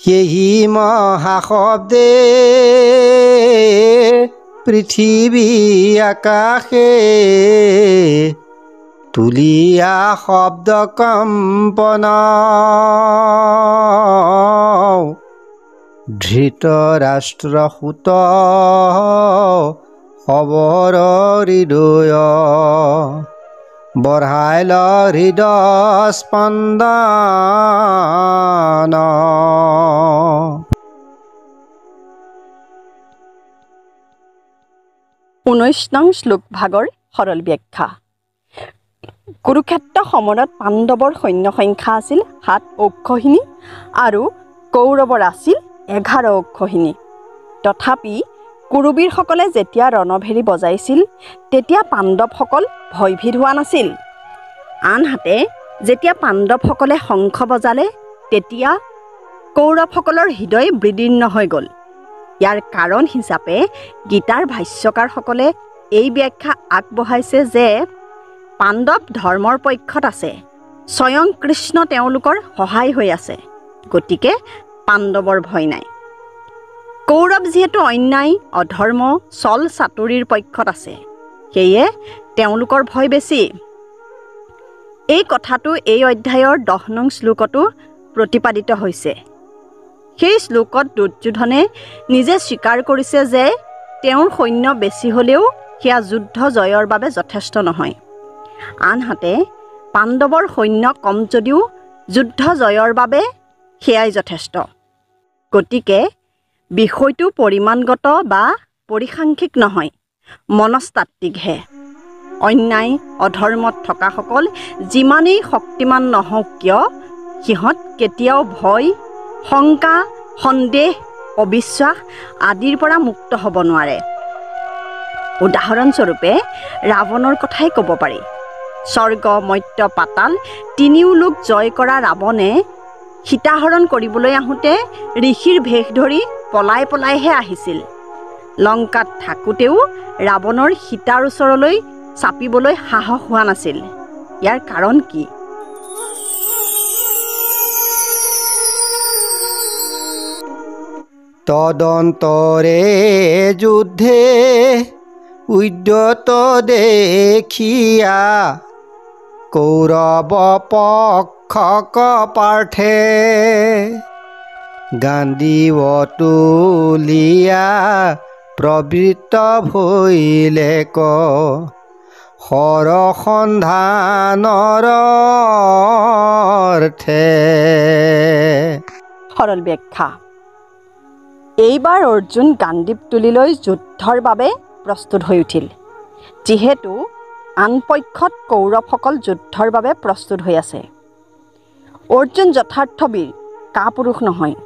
সেহি মহাশব্দে পৃথিৱী আকাশে তুলিয়া শব্দ কম্পন ধৃতৰাষ্ট্ৰসূত খবৰ হৃদয় বঢ়াইল হৃদয় স্পন্দন। 19 নং শ্লোক ভাগৰ সৰল ব্যাখ্যা। কুৰুক্ষেত্ৰ সমৰত পাণ্ডৱৰ সৈন্য সংখ্যা আছিল 7 অক্ষৌহিনী আৰু কৌৰৱৰ আছিল 11 অক্ষৌহিনী। তথাপি কুৰুবীৰসকলে যেতিয়া ৰণভেৰী বজাইছিল তেতিয়া পাণ্ডৱসকল ভয়ভীত হোৱা নাছিল। আনহাতে যেতিয়া পাণ্ডৱসকলে শংখ বজালে তেতিয়া কৌৰৱসকলৰ হৃদয় বিদীৰ্ণ হৈ গ'ল। ইয়াৰ কাৰণ হিচাপে গীতাৰ ভাষ্যকাৰসকলে এই ব্যাখ্যা আগবঢ়াইছে যে পাণ্ডৱ ধৰ্মৰ পক্ষত আছে, স্বয়ং কৃষ্ণ তেওঁলোকৰ সহায় হৈ আছে, গতিকে পাণ্ডৱৰ ভয় নাই। কৌৰৱ যিহেতু অন্যায় অধৰ্ম ছল চাতুৰীৰ পক্ষত আছে, সেয়ে তেওঁলোকৰ ভয় বেছি। এই কথাটো এই অধ্যায়ৰ 10 নং শ্লোকতো প্ৰতিপাদিত হৈছে। সেই শ্লোকত দুৰ্যোধনে নিজে স্বীকাৰ কৰিছে যে তেওঁৰ সৈন্য বেছি হ'লেও সেয়া যুদ্ধ জয়ৰ বাবে যথেষ্ট নহয়। আনহাতে পাণ্ডৱৰ সৈন্য কম যদিও যুদ্ধ জয়ৰ বাবে সেয়াই যথেষ্ট। গতিকে বিষয়টো পৰিমাণগত বা পৰিসাংখ্যিক নহয়, মনস্তাত্ত্বিকহে। অন্যায় অধৰ্মত থকাসকল যিমানেই শক্তিমান নহওক কিয় সিহঁত কেতিয়াও ভয় শংকা সন্দেহ অবিশ্বাস আদিৰ পৰা মুক্ত হ'ব নোৱাৰে। উদাহৰণস্বৰূপে ৰাৱণৰ কথাই ক'ব পাৰি। স্বৰ্গ মৰ্ত্য পাতাল তিনিও লোক জয় কৰা ৰাৱণে সীতাহৰণ কৰিবলৈ আহোঁতে ঋষিৰ ভেষ ধৰি পলাই পলাইহে আহিছিল। লংকাত থাকোঁতেও ৰাৱণৰ সীতাৰ ওচৰলৈ চাপিবলৈ সাহস হোৱা নাছিল। ইয়াৰ কাৰণ কি? তদন্তৰে যুদ্ধে উদ্যত দেখিয়া কৌৰৱ পক্ষক পাৰ্থে গাণ্ডীৱ তুলিয়া প্ৰবৃত্ত ভৈলে ক হৰ সন্ধানৰ অৰ্থে। সৰল ব্যাখ্যা। এইবাৰ অৰ্জুন গাণ্ডীৱ তুলিলৈ যুদ্ধৰ বাবে প্ৰস্তুত হৈ উঠিল। যিহেতু আন পক্ষত কৌৰৱসকল যুদ্ধৰ বাবে প্ৰস্তুত হৈ আছে। অৰ্জুন যথাৰ্থ বীৰ, কাপুৰুষ নহয়।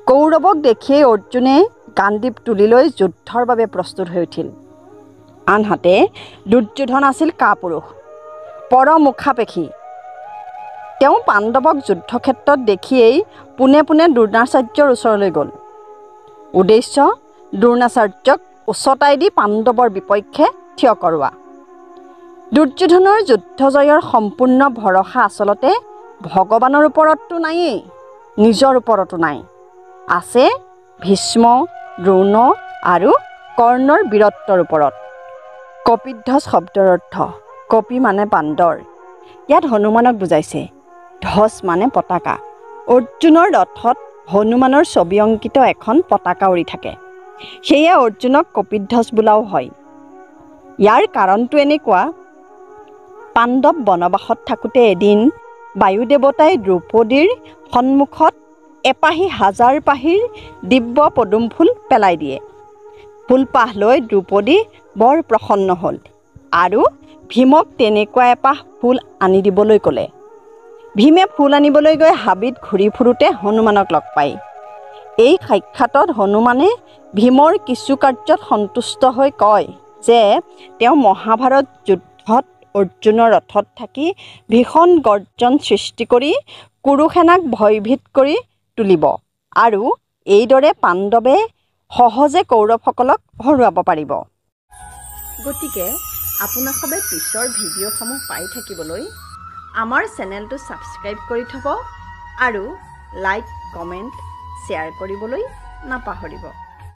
কৌৰৱক দেখিয়ে অৰ্জুনে গাণ্ডীৱ তুলিলৈ যুদ্ধৰ বাবে প্ৰস্তুত হৈ উঠিল। আনহাতে দুৰ্যোধন আছিল কাপুৰুষ, পৰমুখাপেক্ষী। তেওঁ পাণ্ডৱক যুদ্ধক্ষেত্ৰত দেখিয়েই পোনে পোনে দ্ৰোণাচাৰ্যৰ ওচৰলৈ গ'ল। উদ্দেশ্য দ্ৰোণাচাৰ্যক উচতাই দি পাণ্ডৱৰ বিপক্ষে থিয় কৰোৱা। দুৰ্যোধনৰ যুদ্ধ জয়ৰ সম্পূৰ্ণ ভৰসা আচলতে ভগৱানৰ ওপৰততো নায়েই, নিজৰ ওপৰতো নাই। আছে ভীষ্ম দ্ৰোণ আৰু কৰ্ণৰ বীৰত্বৰ ওপৰত। কপিধ্বজ শব্দৰ অৰ্থ কপি মানে বান্দৰ। ইয়াত হনুমানক বুজাইছে। ধ্বজ মানে পতাকা। অৰ্জুনৰ ৰথত হনুমানৰ ছবি অংকিত এখন পতাকা উৰি থাকে। সেয়ে অৰ্জুনক কপিধ্বজ বোলাও হয়। ইয়াৰ কাৰণটো এনেকুৱা, পাণ্ডৱ বনবাসত থাকোঁতে এদিন বায়ু দেৱতাই দ্ৰৌপদীৰ সন্মুখত এপাহি হাজাৰ পাহিৰ দিব্য পদুম ফুল পেলাই দিয়ে। ফুলপাহ লৈ দ্ৰৌপদী বৰ প্ৰসন্ন হ'ল আৰু ভীমক তেনেকুৱা এপাহ ফুল আনি দিবলৈ ক'লে। ভীমে ফুল আনিবলৈ গৈ হাবিত ঘূৰি ফুৰোঁতে হনুমানক লগ পায়। এই সাক্ষাতত হনুমানে ভীমৰ কিছু কাৰ্যত সন্তুষ্ট হৈ কয় যে তেওঁ মহাভাৰত যুদ্ধত অৰ্জুনৰ ৰথত থাকি ভীষণ গৰ্জন সৃষ্টি কৰি কুৰুসেনাক ভয়ভীত কৰি তুলিব আৰু এইদৰে পাণ্ডৱে সহজে কৌৰৱসকলক হৰুৱাব পাৰিব। গতিকে আপোনাসৱে পিছৰ ভিডিঅ'সমূহ পাই থাকিবলৈ আমাৰ চেনেলটো ছাবস্ক্ৰাইব কৰি থ'ব আৰু লাইক কমেণ্ট শ্বেয়াৰ কৰিবলৈ নাপাহৰিব।